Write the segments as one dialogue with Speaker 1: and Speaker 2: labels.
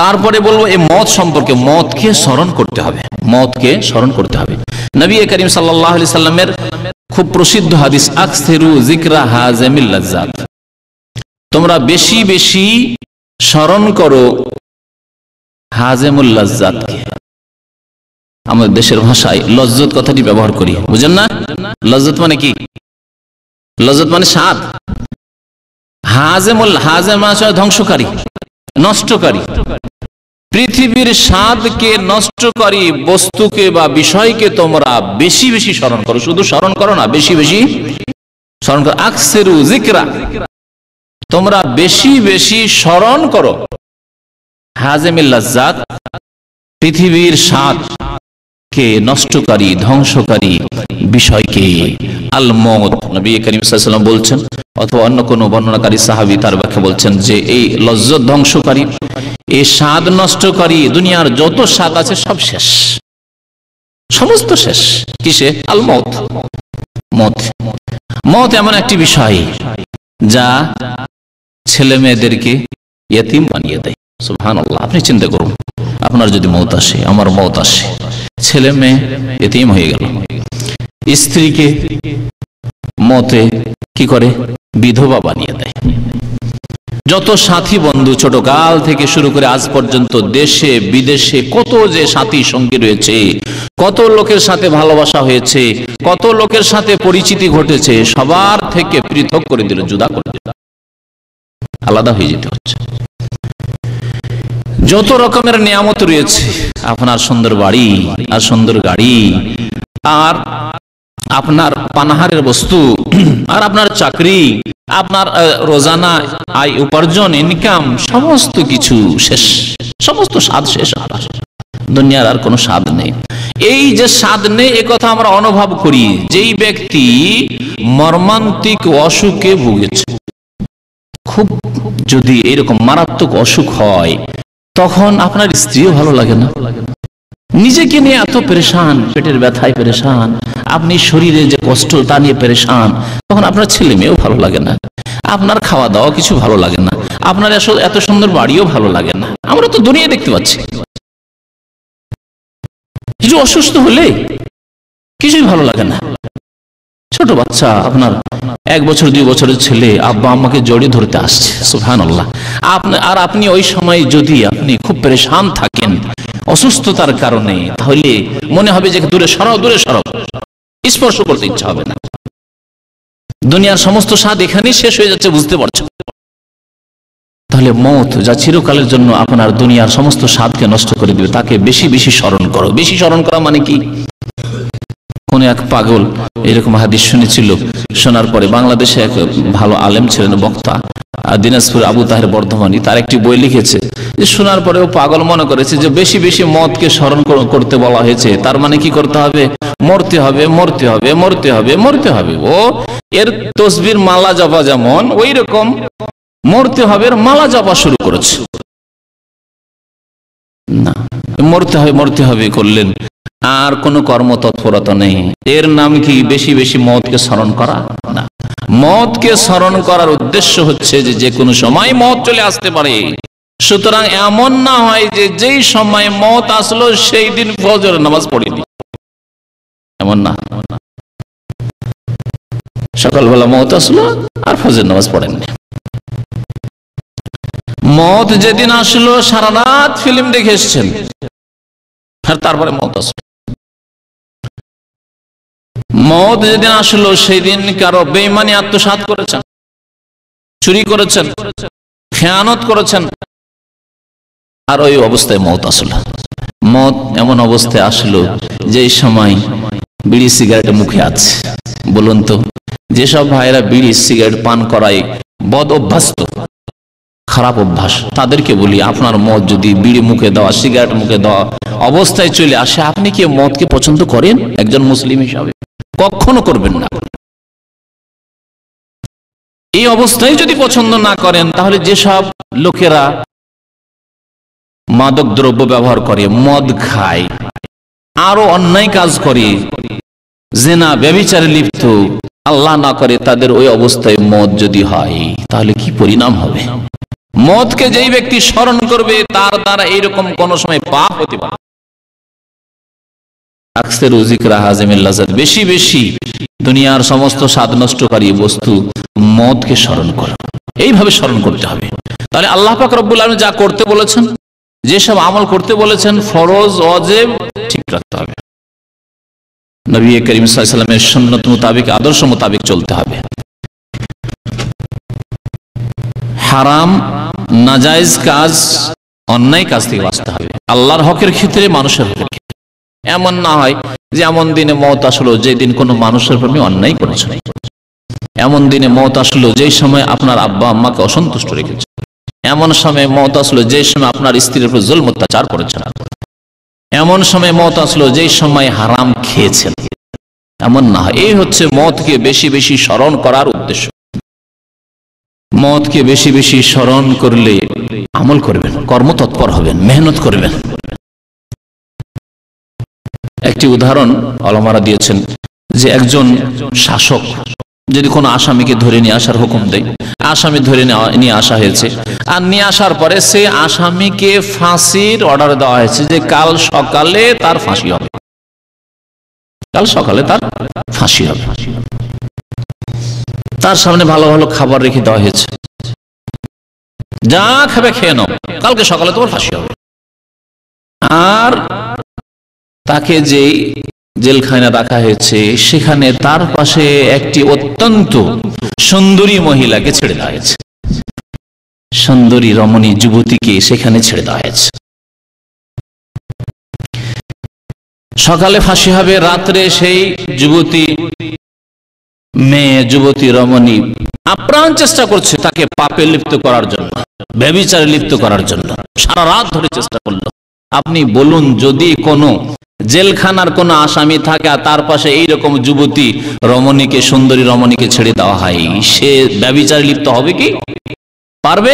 Speaker 1: তারপরে বলবো এই মত সম্পর্কে, মতকে স্মরণ করতে হবে, মতকে স্মরণ করতে হবে। নবী করিম সাল্লাল্লাহু আলাইহি সাল্লামের খুব প্রসিদ্ধ হাদিস, আকসিরু যিকরা হাযিমিল লাজ্জাত, তোমরা বেশি বেশি স্মরণ করো হাযিমুল লাজ্জাতকে। আমাদের দেশের ভাষায় লজ্জত কথাটি ব্যবহার করি, বুঝেন না? লজ্জত মানে কি? লজ্জত মানে স্বাদ। হাযিমুল, হাযিম মানে ধ্বংসকারী, নষ্টকারী। পৃথিবীর স্বাদকে নষ্টকারী বস্তুকে বা বিষয়কে তোমরা বেশি বেশি স্মরণ করো। শুধু স্মরণ করো না, বেশি বেশি স্মরণ করো। আকসিরু যিকরা, তোমরা বেশি বেশি স্মরণ করো হাযিমিল লাজ্জাত, পৃথিবীর স্বাদকে নষ্টকারী ধ্বংসকারী বিষয়কে। আল মউত, নবী করিম সাল্লাল্লাহু আলাইহি ওয়াসাল্লাম বলছেন, অথবা অন্য কোন বর্ণনাকারী সাহাবী তার ব্যাখ্যা বলছেন যে এই লজ্জত ধ্বংসকারী, এই স্বাদ নষ্টকারী, দুনিয়ার যত স্বাদ আছে সব শেষ, সমস্ত শেষ। কিসে? আল মউত। মত, মত এমন একটি বিষয় যা ছেলে মেয়েদেরকে ইয়েতিম বানিয়ে দেয়। সুবহানাল্লাহ। আপনি চিন্তা করুন, আপনার যদি মওত আসে, আমার মওত আসে, ছেলে মেয়ে ইয়েতিম হয়ে গেল। স্ত্রীকে মতে কি করে? বিধবা বানিয়ে দেয়। যত সাথী বন্ধু ছোট কাল থেকে শুরু করে আজ পর্যন্ত দেশে বিদেশে কত যে সাথী সঙ্গী রয়েছে, কত লোকের সাথে ভালোবাসা হয়েছে, কত লোকের সাথে পরিচিতি ঘটেছে, সবার থেকে পৃথক করে দিল, জুদা করে দিল, আলাদা হয়ে যেতে হচ্ছে। যত রকমের নিয়ামত রয়েছে, আপনার সুন্দর বাড়ি আর সুন্দর গাড়ি আর আপনার পানাহারের বস্তু আর আপনার চাকরি, আপনার রোজানা আয় উপার্জন, ইনকাম, সমস্ত কিছু শেষ, সমস্ত স্বাদ শেষ। দুনিয়ার আর কোনো স্বাদ নেই। এই যে স্বাদ নেই, এ কথা আমরা অনুভব করি যেই ব্যক্তি মর্মান্তিক অসুখে ভুগেছে। খুব যদি এরকম মারাত্মক অসুখ হয়, তখন আপনার স্ত্রীও ভালো লাগে না, নিজেকে নিয়ে এত পেরেশান, পেটের ব্যথায় পেরেশান, আপনি শরীরে যে কষ্ট তা নিয়ে পেরেশান, তখন আপনার ছেলে মেয়েও ভালো লাগে না, আপনার খাওয়া দাওয়া কিছু ভালো লাগে না, আপনার এত সুন্দর বাড়িও ভালো লাগে না। আমরা তো দুনিয়া দেখতে পাচ্ছি, কিছু অসুস্থ হলে কিছুই ভালো লাগে না। ছোট বাচ্চা, আপনার 1 বছর 2 বছরের ছেলে আব্বা আম্মাকে জড়িয়ে ধরতে আসছে, সুবহানাল্লাহ। আর আপনি ওই সময় যদি আপনি খুব পেরেশান থাকেন অসুস্থতার কারণে, তাহলে মনে হবে যে দূরে সরাও, দূরে সরাও, স্পর্শ করতে ইচ্ছা হবে না। দুনিয়ার সমস্ত স্বাদ এখানেই শেষ হয়ে যাচ্ছে, বুঝতে পারছো? তাহলে মওত যা চিরকালের জন্য আপনার দুনিয়ার সমস্ত স্বাদকে নষ্ট করে দিবে, তাকে বেশি বেশি স্মরণ করো। বেশি স্মরণ করা মানে কি? কোন এক পাগল এরকম হাদিস শুনেছিল, শোনার পরে বাংলাদেশে এক ভালো আলেম ছিলেন, বক্তা, দিনাজপুর আবু তাহের বর্ধমানী, তার একটি বই লিখেছে যে শোনার পরে ও পাগল মনে করেছে যে বেশি বেশি মতকে স্মরণ করতে বলা হয়েছে, তার মানে কি করতে হবে? মরতে হবে, মরতে হবে, মরতে হবে, মরতে হবে। ও এর তসবির মালা জপা যেমন, ওই রকম মরতে হবে মালা জপা শুরু করেছে। না, মরতে হবে মরতে হবে করলেন, আর কোনো কর্মতৎপরতা নেই। এর নাম কি বেশি বেশি মওতকে স্মরণ করা? না, মওতকে স্মরণ করার উদ্দেশ্য হচ্ছে যে যে কোনো সময় মওত চলে আসতে পারে। সুতরাং এমন না হয় যে যেই সময় মওত আসলো সেই দিন ফজরের নামাজ পড়িনি, এমন না। সকালবেলা মওত আসলো আর ফজরের নামাজ পড়েননি। মওত যেদিন আসলো সারা রাত ফিল্ম দেখে এসেছেন, আর তারপরে মওত আসলো। মওত যেদিন আসলো সেই দিন কারো বেঈমানি আত্মসাৎ করেছেন, চুরি করেছেন, খেয়ানত করেছেন, আর ওই অবস্থায় মওত আসলো। মওত এমন অবস্থায় আসলো যে সময় বিড়ি সিগারেট মুখে আছে। বলুন তো, যেসব ভাইরা বিড়ি সিগারেট পান করায় বদ অভ্যস্ত, খারাপ অভ্যাস, তাদেরকে বলি আপনার মদ যদি বিড়ি মুখে দেওয়া, সিগারেট মুখে দেওয়া অবস্থায় চলে আসে, আপনি কি মদকে পছন্দ করেন? একজন মুসলিম হিসাবে কখনো করবেন না। এই অবস্থায় যদি পছন্দ না করেন, তাহলে যেসব লোকেরা মাদক দ্রব্য ব্যবহার করে, মদ খায়, আরো অন্যায় কাজ করে, জিনা ব্যভিচারে লিপ্ত, আল্লাহ না করে তাদের ওই অবস্থায় মদ যদি হয়, তাহলে কি পরিণাম হবে? মওতকে যেই ব্যক্তি স্মরণ করবে তার দ্বারা এইরকম কোন সময় পাপ হতে পারে। আকসিরু যিকরা হাযিমিল লাযাত, বেশি বেশি দুনিয়ার সমস্ত স্বাদ নষ্টকারী বস্তু মওতকে স্মরণ করো, এইভাবে স্মরণ করতে হবে। তাহলে আল্লাহ পাক রব্বুল আলামিন যা করতে বলেছেন, যেসব আমল করতে বলেছেন, ফরজ ওয়াজিব ঠিক রাখতে হবে। নবী করিম সাল্লাল্লাহু আলাইহি ওয়াসাল্লামের সুন্নাত মোতাবেক, আদর্শ মোতাবেক চলতে হবে। হারাম নাজায়েজ কাজ, অন্যায় কাজ থেকে বাঁচতে হবে, আল্লাহর হকের ক্ষেত্রে, মানুষের হকের ক্ষেত্রে। এমন না হয় যে এমন দিনে মওত আসলো যে দিন কোনো মানুষের প্রতি অন্যায় করেছেন, এমন দিনে মওত আসলো যেই সময় আপনার আব্বা আম্মাকে অসন্তুষ্ট রেখেছে, এমন সময় মওত আসলো যে সময় আপনার স্ত্রীর উপর জুলম অত্যাচার করেছেন, এমন সময় মওত আসলো যেই সময় হারাম খেয়েছেন। এমন না হয়। এই হচ্ছে মওতকে বেশি বেশি স্মরণ করার উদ্দেশ্য। মওতকে বেশি বেশি স্মরণ করলে আমল করবেন, কর্মতৎপর হবেন, মেহনত করবেন। একটি উদাহরণ ওলামারা দিয়েছেন যে একজন শাসক যদি কোনো আসামিকে ধরে নিয়ে আসার হুকুম দেয়, আসামি ধরে নিয়ে আসা হয়েছে, আর নিয়ে আসার পরে সে আসামিকে ফাঁসির অর্ডার দেওয়া হয়েছে যে কাল সকালে তার ফাঁসি হবে, কাল সকালে তার ফাঁসি হবে। তার সামনে ভালো ভালো খাবার রেখে দেওয়া হয়েছে, যা খাবে খেয়ে নাও, কালকে সকালে তোমার ফাঁসি হবে। আর তাকে যে জেলখানায় রাখা হয়েছে সেখানে তার পাশে একটি অত্যন্ত সুন্দরী মহিলাকে ছেড়ে দেওয়া হয়েছে, সুন্দরী রমণী যুবতীকে সেখানে ছেড়ে দেওয়া হয়েছে। সকালে ফাঁসি হবে, রাত্রে সেই যুবতী মেয়ে, যুবতী রমণী আপ্রাণ চেষ্টা করছে তাকে পাপে লিপ্ত করার জন্য, ব্যভিচারে লিপ্ত করার জন্য, সারা রাত ধরে চেষ্টা করলো। আপনি বলুন, যদি কোনো জেলখানার কোন আসামি থাকে আর তার পাশে এইরকম যুবতী রমণীকে, সুন্দরী রমণীকে ছেড়ে দেওয়া হয়, সে ব্যভিচারে লিপ্ত হবে কি? পারবে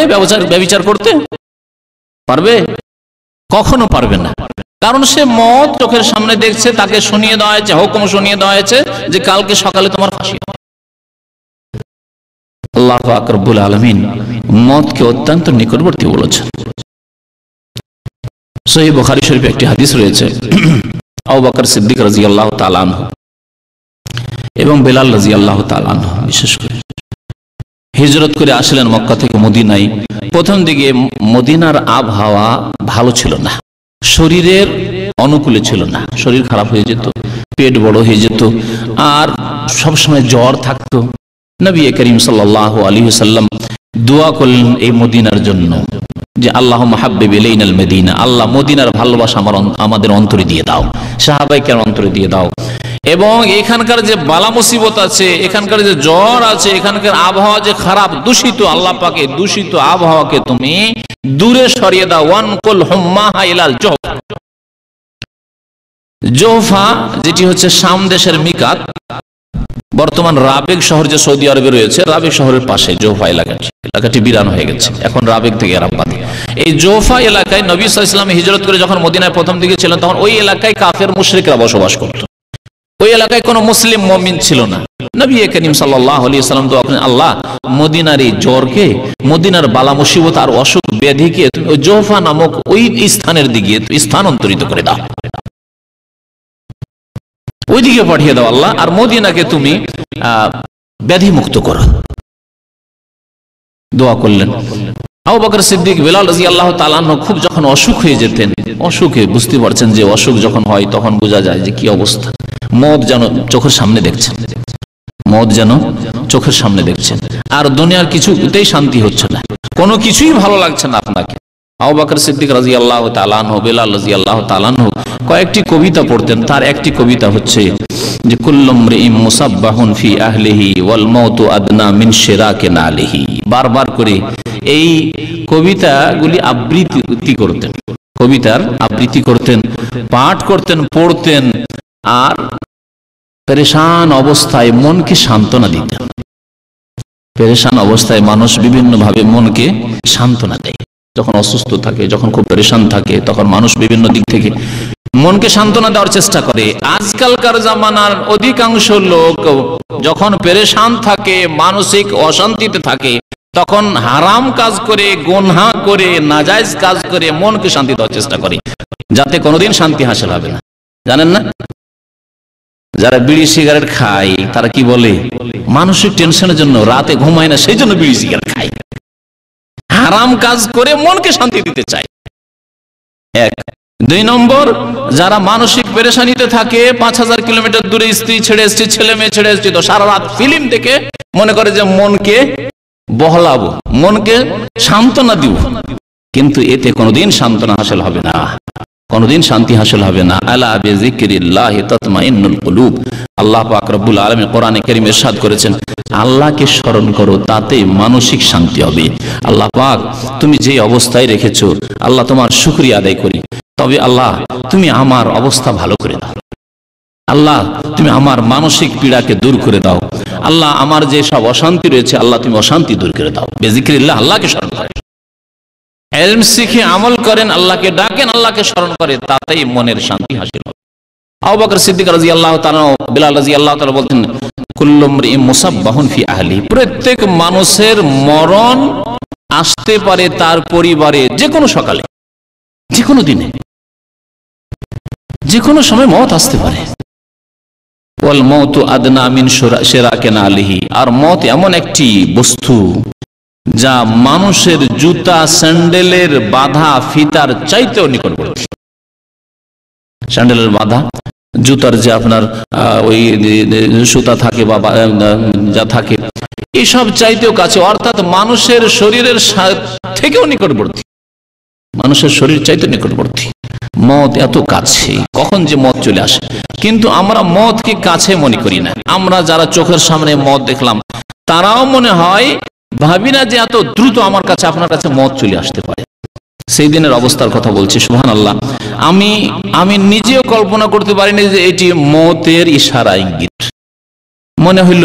Speaker 1: ব্যভিচার করতে? পারবে? কখনো পারবে না। কারণ সে মওত চোখের সামনে দেখছে, তাকে শুনিয়ে দেওয়া হয়েছে, হুকুম শুনিয়ে দেওয়া হয়েছে যে কালকে সকালে তোমার ফাঁসি। আল্লাহ পাক রব্বুল আলামিন মওতকে অত্যন্ত নিকটবর্তী বলেছেন। সহিহ বুখারী শরীফে একটি হাদিস রয়েছে, আবু বকর সিদ্দিক রাদিয়াল্লাহু তাআলা আনহু এবং বেলাল রাদিয়াল্লাহু তাআলা আনহু বিশেষ করে হিজরত করে আসলেন মক্কা থেকে মদিনায়। প্রথম দিকে মদিনার আবহাওয়া ভালো ছিল না, শরীরের অনুকূলে ছিল না, শরীর খারাপ হয়ে যেত, পেট বড় হয়ে যেত, আর সবসময় জ্বর থাকতো। নবী করিম সাল্লাল্লাহু আলাইহি ওয়াসাল্লাম দোয়া করলেন এই মদিনার জন্য যে আল্লাহুম্মা হাব্বিব ইলাইনাল মদিনা, আল্লাহ মদিনার ভালোবাসা আমাদের অন্তরে দিয়ে দাও, সাহাবায়ে অন্তরে দিয়ে দাও। এবং এখানকার যে বালা মুসিবত আছে, এখানকার যে জ্বর আছে, এখানকার আবহাওয়া যে খারাপ, দূষিত, আল্লাহ পাকে দূষিত আবহাওয়াকে তুমি দূরে সরিয়ে দাও। ওয়ানকুল হুম্মাহা ইলাল জোহফা, জোহফা যেটি হচ্ছে শাম দেশের মিকাত, বর্তমান রাবেগ শহর যে সৌদি আরবে রয়েছে, রাবেগ শহরের পাশে জোহফা এলাকাটি বিরান হয়ে গেছে, এখন রাবেগ থেকে আরামবাদ। এই জোহফা এলাকায় নবী সাল্লাল্লাহু আলাইহি ওয়াসাল্লাম হিজরত করে যখন মদিনায় প্রথম দিকে ছিলেন, তখন ওই এলাকায় কাফের মুশরিকরা বসবাস করত, ওই এলাকায় কোনো মুসলিম মুমিন ছিল না। নবী করিম সাল্লাল্লাহু আলাইহি ওয়াসাল্লাম দোয়া করেন, আল্লাহ মদিনার এই জ্বরকে, মদিনার বালা মুসিবত আর অসুখ ব্যাধিকে তুমি ওই জোহফা নামক ওই স্থানের দিকে স্থানান্তরিত করে দাও, ওইদিকে পাঠিয়ে দাও আল্লাহ, আর মদিনাকে তুমি ব্যাধি মুক্ত করো। দোয়া করলেন। আবু বকর সিদ্দিক, বেলাল রাদিয়াল্লাহু তাআলা আনহু খুব যখন অসুখ হয়ে যেতেন, অসুখে বুঝতে পারছেন যে অসুখ যখন হয় তখন বোঝা যায় যে কি অবস্থা, মওত যেন চোখের সামনে দেখছেন, মওত যেন চোখের সামনে দেখছেন, আর দুনিয়ার কিছুতেই শান্তি হচ্ছে না, কোনো কিছুই ভালো লাগছে না আপনাকে। আবু বকর সিদ্দিক রাদিয়াল্লাহু তাআলা আনহু, বেলাল রাদিয়াল্লাহু তাআলা আনহু কয়েকটি কবিতা পড়তেন। তার একটি কবিতা হচ্ছে যে কুল্লু মরিইম মুসাব্বাহুন ফি আহলিহি ওয়াল মাউতু আদনা মিন শিরাকি নালিহি। বারবার করে এই কবিতাগুলি আবৃত্তি করতেন, কবিতার আবৃত্তি করতেন, পাঠ করতেন, পড়তেন, আর পেরেশান অবস্থায় মনকে সান্ত্বনা দিতেন। পেরেশান অবস্থায় মানুষ বিভিন্ন ভাবে মনকে সান্ত্বনা দেয়, যখন অসুস্থ থাকে, যখন খুব পেরেশান থাকে, তখন মানুষ বিভিন্ন দিক থেকে মনকে সান্ত্বনা দেওয়ার চেষ্টা করে। আজকালকার জামানার অধিকাংশ লোক যখন পেরেশান থাকে, মানসিক অশান্তিতে থাকে, তখন হারাম কাজ করে, গুনাহ করে, নাজায়েজ কাজ করে মনকে শান্তি দেওয়ার চেষ্টা করি, যাতে কোনোদিন শান্তি হাসিল হবে না। জানেন না, যারা বিড়ি সিগারেট খায় তারা কি বলে, মানসিক টেনশনের জন্য রাতে ঘুমায় না, সেই জন্য বিড়ি সিগারেট খায়। হারাম কাজ করে মনকে শান্তি দিতে চায়। এক। দুই নম্বর, যারা মানসিক পেরেশানিতে থাকে, 5000 কিলোমিটার দূরে স্ত্রী ছেড়ে এসছে, ছেলে মেয়ে ছেড়ে এসছে, তো সারা রাত ফিল্ম দেখে মনে করে যে মনকে বহলাবো, মনকে সান্ত্বনা দিব, কিন্তু এতে কোনোদিন সান্ত্বনা হাসিল হবে না, কোনোদিন শান্তি হাসিল হবে না। আলা বিযিকরিল্লাহি তাতমাইন্নুল কুলুব। আল্লাহ পাক রব্বুল আলামিন কোরআনে কারীমে ইরশাদ করেছেন, আল্লাহকে স্মরণ করো, তাতে মানসিক শান্তি হবে। আল্লাহ পাক তুমি যে অবস্থায় রেখেছো, আল্লাহ তোমার শুকরিয়া আদায় করি, তবে আল্লাহ তুমি আমার অবস্থা ভালো করে দাও, আল্লাহ তুমি আমার মানসিক পীড়াকে দূর করে দাও, আল্লাহ আমার যে সব অশান্তি রয়েছে, আল্লাহ তুমি অশান্তি দূর করে দাও। বিযিকরিল্লাহ, আল্লাহকে স্মরণ করেন, ইলম শিখে আমল করেন, আল্লাহকে ডাকেন, আল্লাহকে স্মরণ করেন, তাতেই মনের শান্তি হাসিল হবে। আবু বকর সিদ্দিক রাদিয়াল্লাহু তাআলা, বিলাল রাদিয়াল্লাহু তাআলা বলতেন, কুল্লু মরিইন মুসাব্বাহুন ফি আহলি। প্রত্যেক মানুষের মরণ আসতে পারে তার পরিবারে যে কোনো সকালে, যে কোনো দিনে, যে কোনো সময় মওত আসতে পারে। ওয়াল মাউতু আদনা মিন শিরাকিন আলিহি। আর মওত এমন একটি বস্তু যা মানুষের জুতা স্যান্ডেলের বাধা ফিতার চাইতেও নিকটবর্তী। স্যান্ডেলের বাধা, জুতার যে আপনার ওই সুতা থাকে বা যা থাকে, এসব চাইতেও কাছে, অর্থাৎ মানুষের শরীরের থেকেও নিকটবর্তী, মানুষের শরীর চাইতে নিকটবর্তী। মত এত কাছে, কখন যে মত চলে আসে, কিন্তু আমরা মতকে কাছে মনে করি না। আমরা যারা চোখের সামনে মত দেখলাম, তারাও মনে হয় ভাবি না যে এত দ্রুত আমার কাছে, আপনার কাছে মত চলে আসতে পারে। সেই দিনের অবস্থার কথা বলছি, সুবহানাল্লাহ। আমি নিজেও কল্পনা করতে পারিনি যে এটি মতের ইশারা, ইঙ্গিত। মনে হইল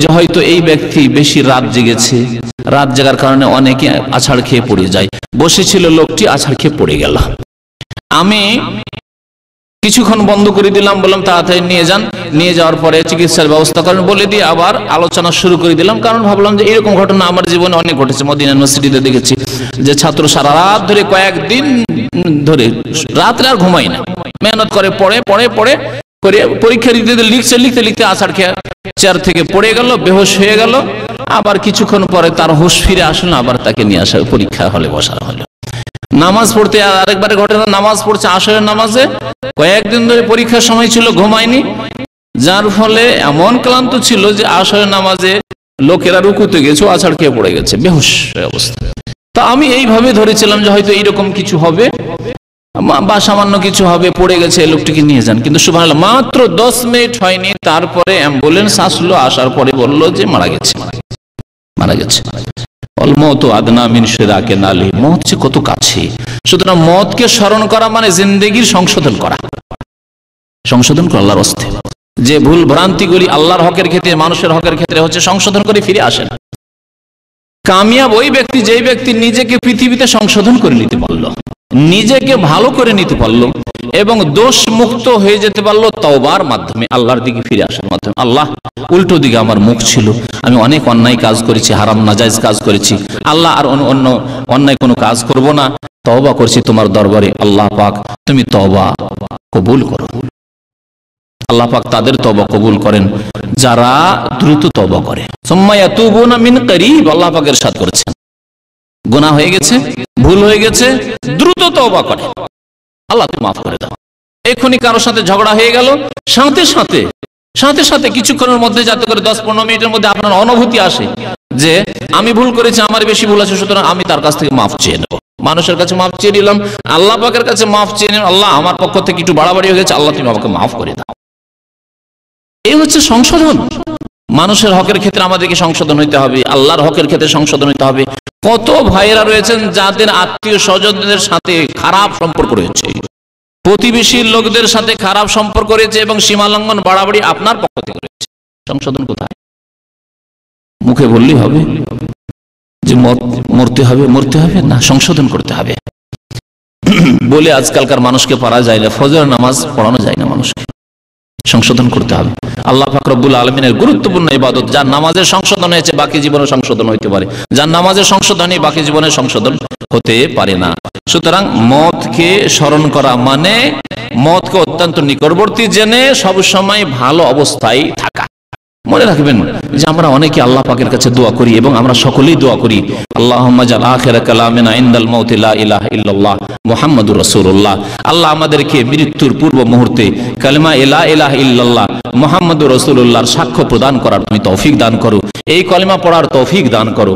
Speaker 1: যে হয়তো এই ব্যক্তি বেশি রাত জেগেছে, রাত জাগার কারণে অনেকে আছাড় খেয়ে পড়ে যায়। বসেছিল লোকটি, আছাড় খেয়ে পড়ে গেল। আমি কিছুক্ষণ বন্ধ করে দিলাম, বললাম তাড়াতাড়ি নিয়ে যান। নিয়ে যাওয়ার পরে চিকিৎসার ব্যবস্থা করেন বলে দিয়ে আবার আলোচনা শুরু করে দিলাম, কারণ ভাবলাম যে এরকম ঘটনা আমার জীবনে অনেক ঘটেছে। মদিনা ইউনিভার্সিটিতে দেখেছি যে ছাত্র সারা রাত ধরে, কয়েকদিন ধরে রাত্রে আর ঘুমাই না, মেহনত করে, পড়ে করে পরীক্ষা দিতে লিখতে আছাড় খেয়ে চেয়ার থেকে পড়ে গেল, বেহুশ হয়ে গেল। আবার কিছুক্ষণ পরে তার হুঁশ ফিরে আসলো, আবার তাকে নিয়ে আসা পরীক্ষা হলে বসানো হলো। নামাজ পড়তে আরেকবারে ঘটনা, নামাজ পড়ছে আসরের নামাজে, কয়েকদিন ধরে পরীক্ষার সময় ছিল, ঘুমায়নি, যার ফলে এমন ক্লান্ত ছিল যে আসরের নামাজে লোকেরা রুকুতে গেছে, আছাড় খেয়ে পড়ে গেছে, বেহুশ অবস্থা। তা আমি এইভাবে ধরেছিলাম যে হয়তো এইরকম কিছু হবে বা সামান্য কিছু হবে, পড়ে গেছে, লোকটিকে নিয়ে যান। কিন্তু সুবহানাল্লাহ, মাত্র 10 মিনিট হয়নি, তারপরে অ্যাম্বুলেন্স আসলো, আসার পরে বললো যে মারা গেছে। মত আদনা মিন শিরাকিন আলিহি, মত যে কত কাছে। সুতরাং মতকে স্মরণ করা মানে জিন্দেগির সংশোধন করা আল্লাহর রাস্তায়। যে ভুল ভ্রান্তিগুলি আল্লাহর হকের ক্ষেত্রে, মানুষের হকের ক্ষেত্রে হচ্ছে, সংশোধন করে ফিরে আসেন। কামিয়াব ওই ব্যক্তি, যেই ব্যক্তি নিজেকে পৃথিবীতে সংশোধন করে নিতে পারলো, নিজেকে ভালো করে নিতে পারলো এবং দোষ মুক্ত হয়ে যেতে পারলো তওবার মাধ্যমে, আল্লাহর দিকে ফিরে আসার মাধ্যমে। আল্লাহ, উল্টো দিকে আমার মুখ ছিল, আমি অনেক অন্যায় কাজ করেছি, হারাম নাজায়েজ কাজ করেছি, আল্লাহ আর অন্য অন্যায় কোনো কাজ করব না, তওবা করছি তোমার দরবারে, আল্লাহ পাক তুমি তওবা কবুল করো। আল্লাহ পাক তাদের তওবা কবুল করেন যারা দ্রুত তওবা করে। সুম্মা ইয়াতুবুনা মিন করিব, আল্লাহ পাক ইরশাদ করেছেন, গুনাহ হয়ে গেছে, ভুল হয়ে গেছে, দ্রুত তওবা করে, আল্লাহ তুমি মাফ করে দাও। এখনই কারোর সাথে ঝগড়া হয়ে গেল, সাথে সাথে কিছুক্ষণের মধ্যে, যাতে করে 10-15 মিনিটের মধ্যে আপনার অনুভূতি আসে যে আমি ভুল করেছি, আমার বেশি ভুল আছে, সুতরাং আমি তার কাছ থেকে মাফ চেয়ে নেব। মানুষের কাছে মাফ চেয়ে নিলাম, আল্লাহ পাকের কাছে মাফ চেয়ে নিলাম, আল্লাহ আমার পক্ষ থেকে একটু বাড়াবাড়ি হয়ে গেছে, আল্লাহ তুমি আমাকে মাফ করে দাও। এই হচ্ছে সংশোধন। মানুষের হকের ক্ষেত্রে আমাদেরকে সংশোধন হইতে হবে, আল্লাহর হকের ক্ষেত্রে সংশোধন হইতে হবে। কত ভাইয়েরা রয়েছেন যাদের আত্মীয় স্বজনদের সাথে খারাপ সম্পর্ক রয়েছে, প্রতিবেশীর লোকদের সাথে খারাপ সম্পর্ক রয়েছে এবং সীমালঙ্ঘন বাড়াবাড়ি আপনার পক্ষ থেকে রয়েছে। সংশোধন কোথায়? মুখে বললেই হবে যে মরতে হবে না, সংশোধন করতে হবে। বলে আজকালকার মানুষকে পারা যায় না, ফজর নামাজ পড়ানো যায় না মানুষকে। সংশোধন করতে হবে। আল্লাহ পাক রব্বুল আলামিনের গুরুত্বপূর্ণ ইবাদত, যার নামাজের সংশোধন হয়েছে বাকি জীবনে সংশোধন হতে পারে, যার নামাজের সংশোধন নেই বাকি জীবনে সংশোধন হতে পারে না। সুতরাং মতকে স্মরণ করা মানে মতকে অত্যন্ত নিকটবর্তী জেনে সবসময় ভালো অবস্থায় থাকা। মনে রাখবেন যে আমরা অনেকে আল্লাহ পাকের কাছে দোয়া করি এবং আমরা সকলেই দোয়া করি, আল্লাহুম্মা জাল আখিরা কালামিনা ইনদাল মাউতি লা ইলাহা ইল্লাল্লাহ মুহাম্মাদুর রাসূলুল্লাহ। আল্লাহ আমাদেরকে মৃত্যুর পূর্ব মুহূর্তে কালেমা লা ইলাহা ইল্লাল্লাহ মুহাম্মাদুর রাসূলুল্লাহর সাক্ষ্য প্রদান করার তুমি তৌফিক দান করো, এই কলেমা পড়ার তৌফিক দান করো।